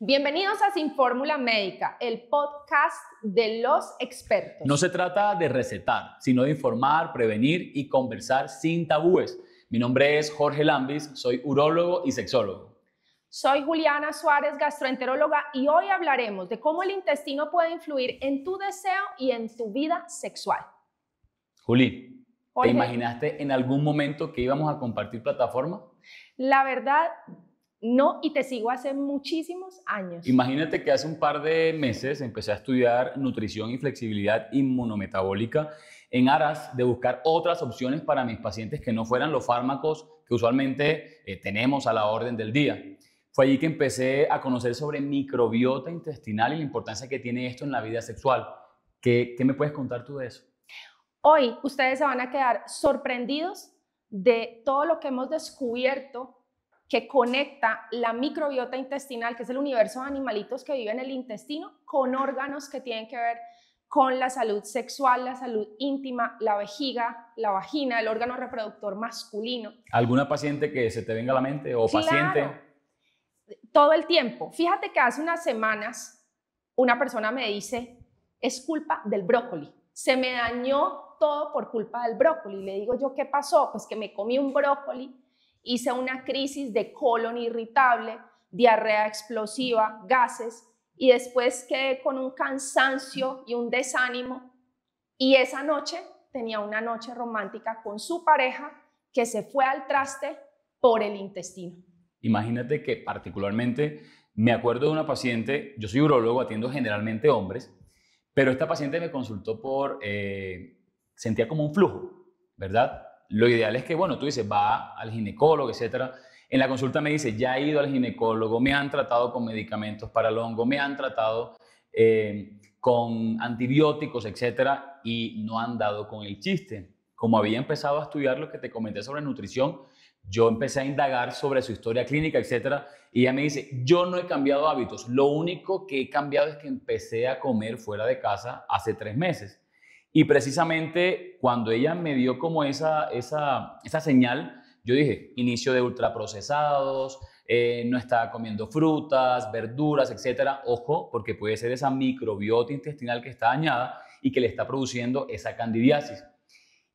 Bienvenidos a Sin Fórmula Médica, el podcast de los expertos. No se trata de recetar, sino de informar, prevenir y conversar sin tabúes. Mi nombre es Jorge Lambis, soy urólogo y sexólogo. Soy Juliana Suárez, gastroenteróloga, y hoy hablaremos de cómo el intestino puede influir en tu deseo y en tu vida sexual. Juli, Jorge, ¿te imaginaste en algún momento que íbamos a compartir plataforma? La verdad, no, y te sigo hace muchísimos años. Imagínate que hace un par de meses empecé a estudiar nutrición y flexibilidad inmunometabólica en aras de buscar otras opciones para mis pacientes que no fueran los fármacos que usualmente tenemos a la orden del día. Fue allí que empecé a conocer sobre microbiota intestinal y la importancia que tiene esto en la vida sexual. ¿Qué me puedes contar tú de eso? Hoy ustedes se van a quedar sorprendidos de todo lo que hemos descubierto que conecta la microbiota intestinal, que es el universo de animalitos que viven en el intestino, con órganos que tienen que ver con la salud sexual, la salud íntima, la vejiga, la vagina, el órgano reproductor masculino. ¿Alguna paciente que se te venga a la mente o Claro, paciente? todo el tiempo. Fíjate que hace unas semanas una persona me dice, es culpa del brócoli. Se me dañó todo por culpa del brócoli. Le digo yo, ¿qué pasó? Pues que me comí un brócoli, hice una crisis de colon irritable, diarrea explosiva, gases, y después quedé con un cansancio y un desánimo. Y esa noche tenía una noche romántica con su pareja que se fue al traste por el intestino. Imagínate que particularmente me acuerdo de una paciente, yo soy urólogo, atiendo generalmente hombres, pero esta paciente me consultó sentía como un flujo, ¿verdad? Lo ideal es que, bueno, tú dices, va al ginecólogo, etcétera. En la consulta me dice, ya he ido al ginecólogo, me han tratado con medicamentos para el hongo, me han tratado con antibióticos, etcétera, y no han dado con el chiste. Como había empezado a estudiar lo que te comenté sobre nutrición, yo empecé a indagar sobre su historia clínica, etcétera, y ella me dice, yo no he cambiado hábitos, lo único que he cambiado es que empecé a comer fuera de casa hace 3 meses. Y precisamente cuando ella me dio como esa señal, yo dije, inicio de ultraprocesados, no estaba comiendo frutas, verduras, etcétera. Ojo, porque puede ser esa microbiota intestinal que está dañada y que le está produciendo esa candidiasis.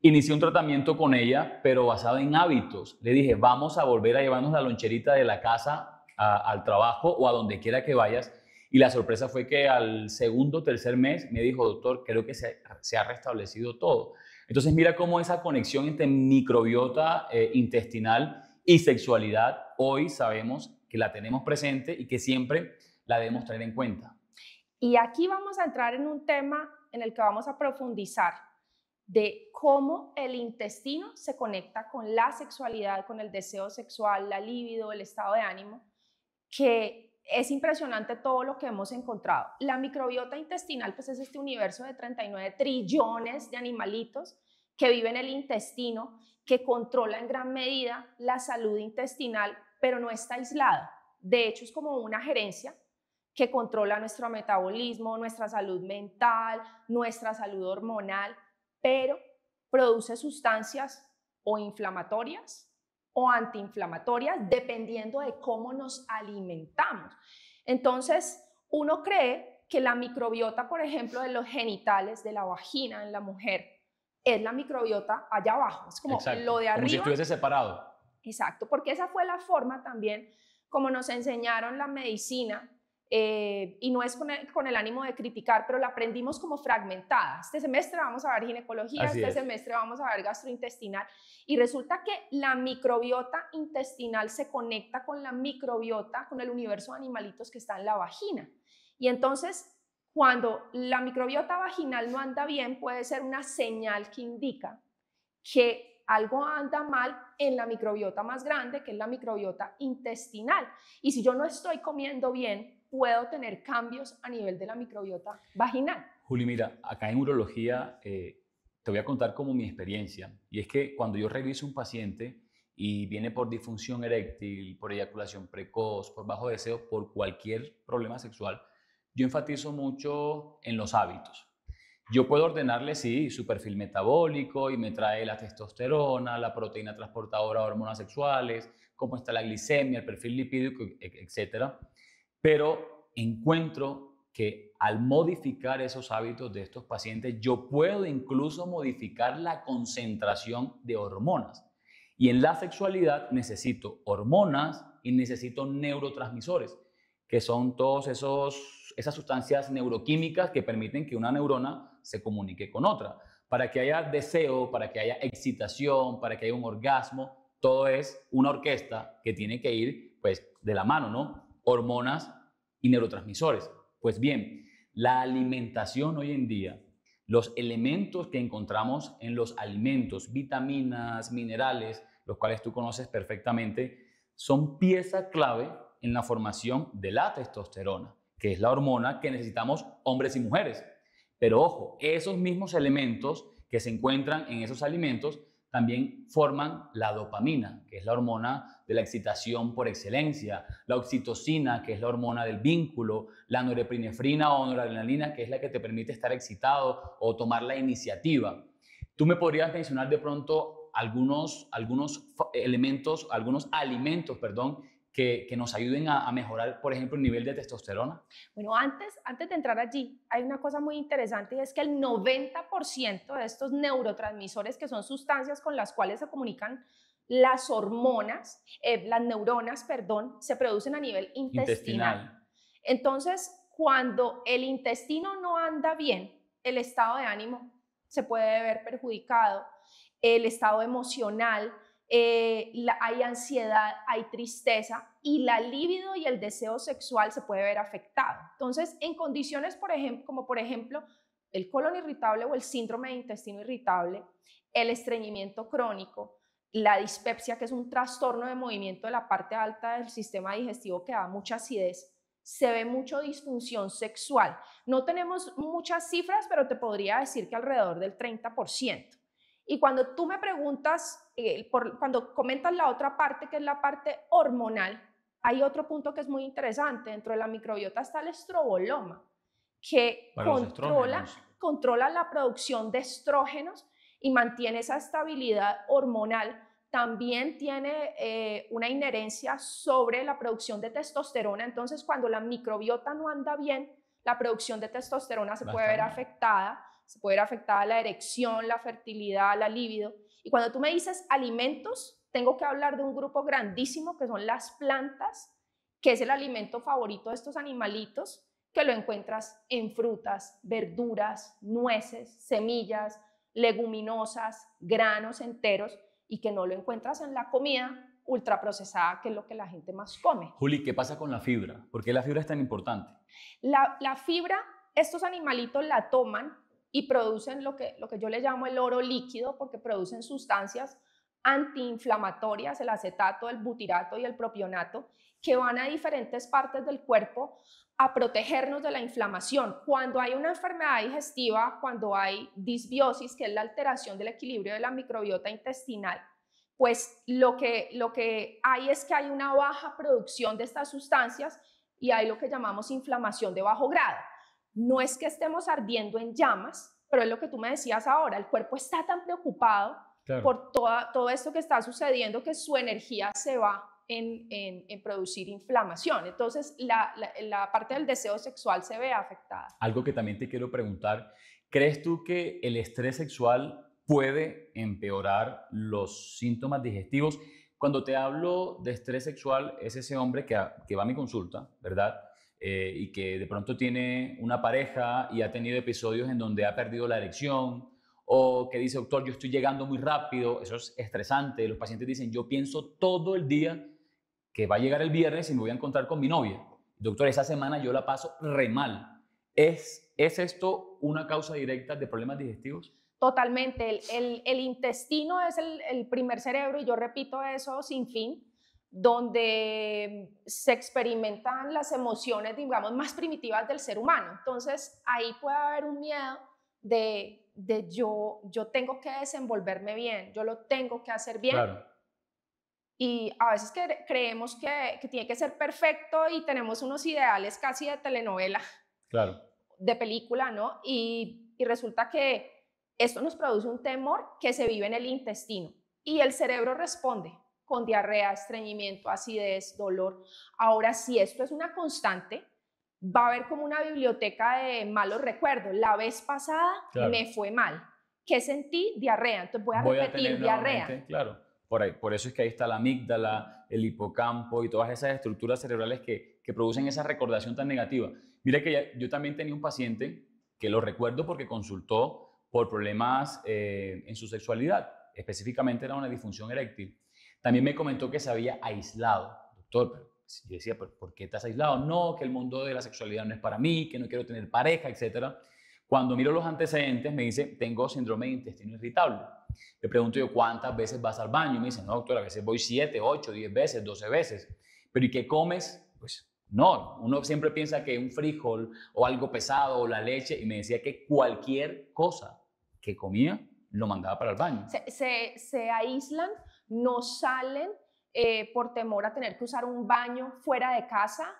Inicié un tratamiento con ella, pero basado en hábitos. Le dije, vamos a volver a llevarnos la loncherita de la casa al trabajo o a donde quiera que vayas. Y la sorpresa fue que al segundo o tercer mes me dijo, doctor, creo que se ha restablecido todo. Entonces mira cómo esa conexión entre microbiota intestinal y sexualidad hoy sabemos que la tenemos presente y que siempre la debemos tener en cuenta. Y aquí vamos a entrar en un tema en el que vamos a profundizar de cómo el intestino se conecta con la sexualidad, con el deseo sexual, la libido, el estado de ánimo, que es impresionante todo lo que hemos encontrado. La microbiota intestinal pues es este universo de 39 trillones de animalitos que viven en el intestino, que controla en gran medida la salud intestinal, pero no está aislada. De hecho, es como una gerencia que controla nuestro metabolismo, nuestra salud mental, nuestra salud hormonal, pero produce sustancias o inflamatorias o antiinflamatorias dependiendo de cómo nos alimentamos. Entonces, uno cree que la microbiota, por ejemplo, de los genitales, de la vagina en la mujer, es la microbiota allá abajo, es como Exacto, lo de arriba. como si estuviese separado. Exacto, porque esa fue la forma también como nos enseñaron la medicina. Y no es con el ánimo de criticar, pero la aprendimos como fragmentada. Este semestre vamos a ver ginecología, este semestre vamos a ver gastrointestinal, y resulta que la microbiota intestinal se conecta con la microbiota, con el universo de animalitos que está en la vagina. Y entonces, cuando la microbiota vaginal no anda bien, puede ser una señal que indica que algo anda mal en la microbiota más grande, que es la microbiota intestinal. Y si yo no estoy comiendo bien, puedo tener cambios a nivel de la microbiota vaginal. Juli, mira, acá en urología te voy a contar como mi experiencia. Y es que cuando yo reviso un paciente y viene por disfunción eréctil, por eyaculación precoz, por bajo deseo, por cualquier problema sexual, yo enfatizo mucho en los hábitos. Yo puedo ordenarle, sí, su perfil metabólico y me trae la testosterona, la proteína transportadora de hormonas sexuales, cómo está la glicemia, el perfil lipídico, etcétera. Pero encuentro que al modificar esos hábitos de estos pacientes, yo puedo incluso modificar la concentración de hormonas. Y en la sexualidad necesito hormonas y necesito neurotransmisores, que son esas sustancias neuroquímicas que permiten que una neurona se comunique con otra. Para que haya deseo, para que haya excitación, para que haya un orgasmo, todo es una orquesta que tiene que ir pues de la mano, ¿no? Hormonas y neurotransmisores. Pues bien, la alimentación hoy en día, los elementos que encontramos en los alimentos, vitaminas, minerales, los cuales tú conoces perfectamente, son pieza clave en la formación de la testosterona, que es la hormona que necesitamos hombres y mujeres. Pero ojo, esos mismos elementos que se encuentran en esos alimentos también forman la dopamina, que es la hormona de la excitación por excelencia, la oxitocina, que es la hormona del vínculo, la norepinefrina o noradrenalina, que es la que te permite estar excitado o tomar la iniciativa. ¿Tú me podrías mencionar de pronto algunos alimentos, que nos ayuden a mejorar, por ejemplo, el nivel de testosterona? Bueno, antes de entrar allí, hay una cosa muy interesante y es que el 90% de estos neurotransmisores, que son sustancias con las cuales se comunican las hormonas, las neuronas, perdón, se producen a nivel intestinal. Entonces, cuando el intestino no anda bien, el estado de ánimo se puede ver perjudicado, el estado emocional, hay ansiedad, hay tristeza y la libido y el deseo sexual se puede ver afectado. Entonces, en condiciones, por ejemplo, como por ejemplo el colon irritable o el síndrome de intestino irritable, el estreñimiento crónico, la dispepsia, que es un trastorno de movimiento de la parte alta del sistema digestivo que da mucha acidez, se ve mucho disfunción sexual. No tenemos muchas cifras, pero te podría decir que alrededor del 30%. Y cuando tú me preguntas, cuando comentas la otra parte, que es la parte hormonal, hay otro punto que es muy interesante. Dentro de la microbiota está el estroboloma, que controla la producción de estrógenos y mantiene esa estabilidad hormonal. También tiene una inherencia sobre la producción de testosterona. Entonces, cuando la microbiota no anda bien, la producción de testosterona se puede ver afectada. Se puede ver afectada la erección, la fertilidad, la libido. Y cuando tú me dices alimentos, tengo que hablar de un grupo grandísimo que son las plantas, que es el alimento favorito de estos animalitos, que lo encuentras en frutas, verduras, nueces, semillas, leguminosas, granos enteros, y que no lo encuentras en la comida ultraprocesada, que es lo que la gente más come. Juli, ¿qué pasa con la fibra? ¿Por qué la fibra es tan importante? La fibra, estos animalitos la toman y producen lo que yo le llamo el oro líquido, porque producen sustancias antiinflamatorias, el acetato, el butirato y el propionato, que van a diferentes partes del cuerpo a protegernos de la inflamación. Cuando hay una enfermedad digestiva, cuando hay disbiosis, que es la alteración del equilibrio de la microbiota intestinal, pues lo que hay es que hay una baja producción de estas sustancias y hay lo que llamamos inflamación de bajo grado. No es que estemos ardiendo en llamas, pero es lo que tú me decías ahora, el cuerpo está tan preocupado por todo esto que está sucediendo que su energía se va en producir inflamación. Entonces, la parte del deseo sexual se ve afectada. Algo que también te quiero preguntar, ¿crees tú que el estrés sexual puede empeorar los síntomas digestivos? Cuando te hablo de estrés sexual, es ese hombre que va a mi consulta, ¿verdad? Y que de pronto tiene una pareja y ha tenido episodios en donde ha perdido la erección, o que dice, doctor, yo estoy llegando muy rápido, eso es estresante. Los pacientes dicen, yo pienso todo el día que va a llegar el viernes y me voy a encontrar con mi novia. Doctor, esa semana yo la paso re mal. ¿Es esto una causa directa de problemas digestivos? Totalmente. El intestino es el primer cerebro, y yo repito eso sin fin, donde se experimentan las emociones, digamos, más primitivas del ser humano. Entonces, ahí puede haber un miedo de yo tengo que desenvolverme bien, yo lo tengo que hacer bien. Claro. Y a veces creemos que tiene que ser perfecto y tenemos unos ideales casi de telenovela, Claro. de película, ¿no? Y resulta que esto nos produce un temor que se vive en el intestino y el cerebro responde con diarrea, estreñimiento, acidez, dolor. Ahora, si esto es una constante, va a haber como una biblioteca de malos recuerdos. La vez pasada me fue mal. ¿Qué sentí? Diarrea. Entonces voy a repetir diarrea. Claro. Por eso es que ahí está la amígdala, el hipocampo y todas esas estructuras cerebrales que producen esa recordación tan negativa. Mira que yo también tenía un paciente que lo recuerdo porque consultó por problemas en su sexualidad. Específicamente era una disfunción eréctil. También me comentó que se había aislado. Doctor, pero yo decía, ¿por qué estás aislado? No, que el mundo de la sexualidad no es para mí, que no quiero tener pareja, etc. Cuando miro los antecedentes me dice, tengo síndrome de intestino irritable. Le pregunto yo, ¿cuántas veces vas al baño? Y me dice, no, doctor, a veces voy 7, 8, 10 veces, 12 veces. ¿Pero y qué comes? Pues no, uno siempre piensa que un frijol o algo pesado o la leche, y me decía que cualquier cosa que comía lo mandaba para el baño. Se aíslan, no salen por temor a tener que usar un baño fuera de casa.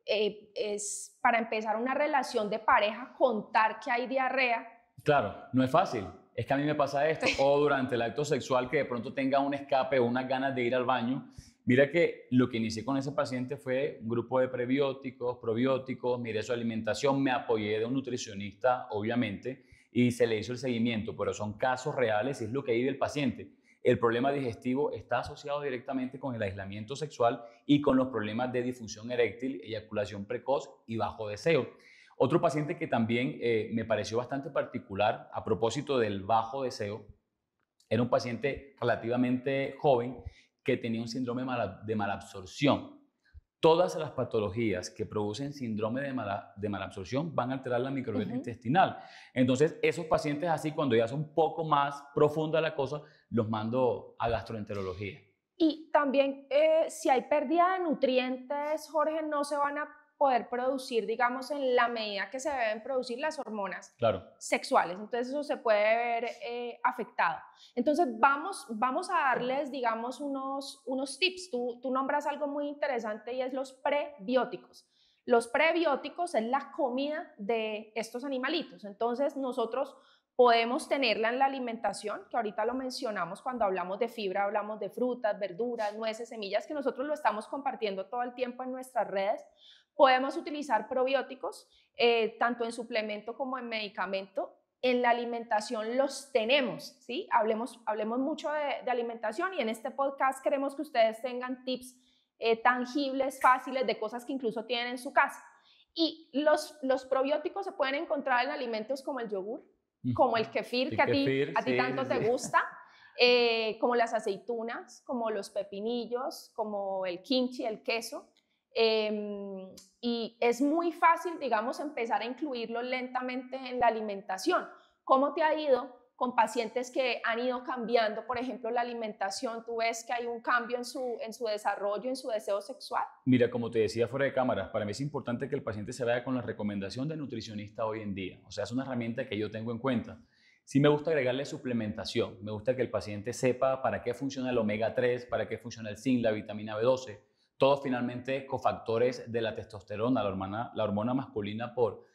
Es para empezar una relación de pareja, contar que hay diarrea. Claro, no es fácil. Es que a mí me pasa esto, o durante el acto sexual que de pronto tenga un escape o unas ganas de ir al baño. Mira que lo que inicié con ese paciente fue un grupo de prebióticos, probióticos, miré su alimentación, me apoyé de un nutricionista, obviamente, y se le hizo el seguimiento, pero son casos reales y es lo que vive el paciente. El problema digestivo está asociado directamente con el aislamiento sexual y con los problemas de disfunción eréctil, eyaculación precoz y bajo deseo. Otro paciente que también me pareció bastante particular a propósito del bajo deseo, era un paciente relativamente joven que tenía un síndrome de malabsorción. Todas las patologías que producen síndrome de malabsorción van a alterar la microbiota intestinal. Entonces, esos pacientes así, cuando ya son un poco más profunda la cosa, los mando a gastroenterología. Y también, si hay pérdida de nutrientes, Jorge, no se van a poder producir, digamos, en la medida que se deben producir las hormonas sexuales. Entonces, eso se puede ver afectado. Entonces, vamos a darles, digamos, unos tips. Tú nombras algo muy interesante y es los prebióticos. Los prebióticos es la comida de estos animalitos. Entonces, nosotros podemos tenerla en la alimentación, que ahorita lo mencionamos cuando hablamos de fibra, hablamos de frutas, verduras, nueces, semillas, que nosotros lo estamos compartiendo todo el tiempo en nuestras redes. Podemos utilizar probióticos, tanto en suplemento como en medicamento. En la alimentación los tenemos, ¿sí? Hablemos mucho de alimentación y en este podcast queremos que ustedes tengan tips tangibles, fáciles, de cosas que incluso tienen en su casa. Y los probióticos se pueden encontrar en alimentos como el yogur, como el kefir, que a ti tanto te gusta, como las aceitunas, como los pepinillos, como el kimchi, el queso. Y es muy fácil, digamos, empezar a incluirlo lentamente en la alimentación. ¿Cómo te ha ido con pacientes que han ido cambiando, por ejemplo, la alimentación? ¿Tú ves que hay un cambio en su desarrollo, en su deseo sexual? Mira, como te decía fuera de cámaras, para mí es importante que el paciente se vaya con la recomendación del nutricionista hoy en día. O sea, es una herramienta que yo tengo en cuenta. Sí me gusta agregarle suplementación. Me gusta que el paciente sepa para qué funciona el omega 3, para qué funciona el zinc, la vitamina B12. Todos finalmente cofactores de la testosterona, la hormona masculina por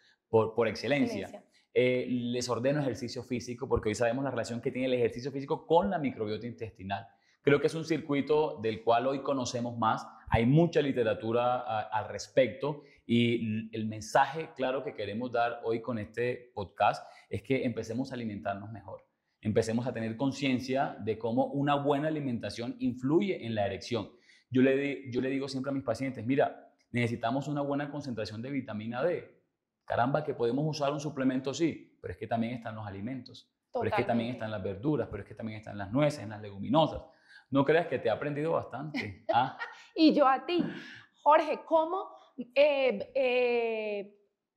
excelencia. Les ordeno ejercicio físico porque hoy sabemos la relación que tiene el ejercicio físico con la microbiota intestinal. Creo que es un circuito del cual hoy conocemos más. Hay mucha literatura al respecto y el mensaje claro que queremos dar hoy con este podcast es que empecemos a alimentarnos mejor. Empecemos a tener conciencia de cómo una buena alimentación influye en la erección. Yo le digo siempre a mis pacientes, mira, necesitamos una buena concentración de vitamina D. Caramba, que podemos usar un suplemento, sí, pero es que también están los alimentos. Totalmente. Pero es que también están las verduras, pero es que también están las nueces, en las leguminosas. No creas que te he aprendido bastante. ¿Ah? Y yo a ti, Jorge, ¿cómo,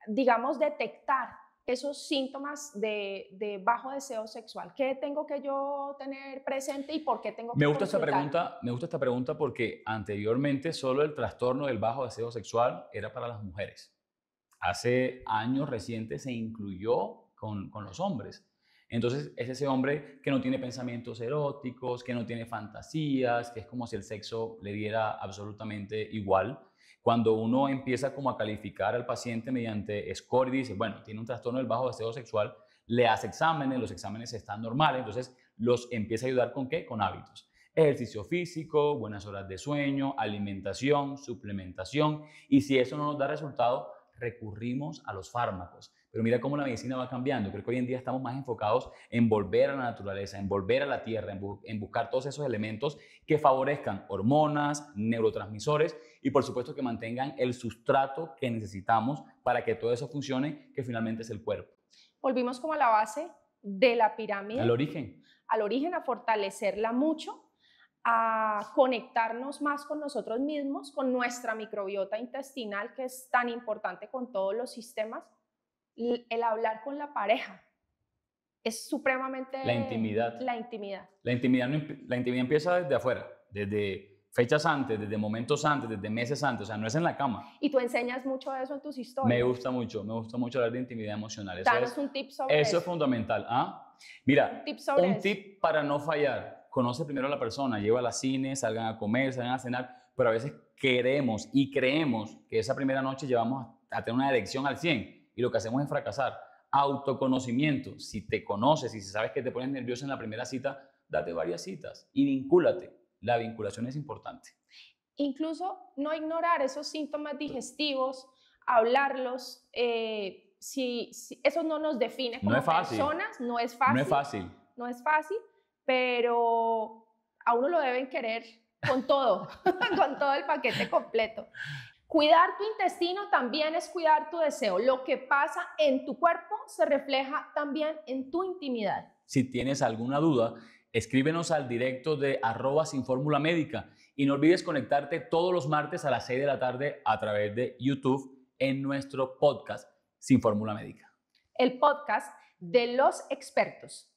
digamos, detectar esos síntomas de bajo deseo sexual? ¿Qué tengo que yo tener presente y por qué tengo que consultar? Me gusta esta pregunta porque anteriormente solo el trastorno del bajo deseo sexual era para las mujeres. Hace años recientes se incluyó con los hombres. Entonces es ese hombre que no tiene pensamientos eróticos, que no tiene fantasías, que es como si el sexo le diera absolutamente igual. Cuando uno empieza como a calificar al paciente mediante score y dice, bueno, tiene un trastorno del bajo deseo sexual, le hace exámenes, los exámenes están normales, entonces los empieza a ayudar ¿con qué? Con hábitos. Ejercicio físico, buenas horas de sueño, alimentación, suplementación, y si eso no nos da resultado, recurrimos a los fármacos. Pero mira cómo la medicina va cambiando. Creo que hoy en día estamos más enfocados en volver a la naturaleza, en volver a la tierra, en buscar todos esos elementos que favorezcan hormonas, neurotransmisores y por supuesto que mantengan el sustrato que necesitamos para que todo eso funcione, que finalmente es el cuerpo. Volvimos como a la base de la pirámide. Al origen. Al origen, a fortalecerla mucho, a conectarnos más con nosotros mismos, con nuestra microbiota intestinal, que es tan importante con todos los sistemas. El hablar con la pareja es supremamente... La intimidad. La intimidad. La intimidad empieza desde afuera, desde fechas antes, desde momentos antes, desde meses antes, o sea, no es en la cama. Y tú enseñas mucho de eso en tus historias. Me gusta mucho hablar de intimidad emocional. Danos un tip sobre eso. Eso es fundamental. Mira, un tip para no fallar. Conoce primero a la persona, llévala al cine, salgan a comer, salgan a cenar, pero a veces queremos y creemos que esa primera noche llevamos a tener una erección al 100 y lo que hacemos es fracasar. Autoconocimiento. Si te conoces y si sabes que te pones nervioso en la primera cita, date varias citas y vincúlate. La vinculación es importante. Incluso no ignorar esos síntomas digestivos, hablarlos. Eso no nos define como personas, no es fácil. No es fácil, pero a uno lo deben querer con todo, con todo el paquete completo. Cuidar tu intestino también es cuidar tu deseo. Lo que pasa en tu cuerpo se refleja también en tu intimidad. Si tienes alguna duda, escríbenos al directo de @sinformulamédica y no olvides conectarte todos los martes a las 6 de la tarde a través de YouTube en nuestro podcast Sin Fórmula Médica. El podcast de los expertos.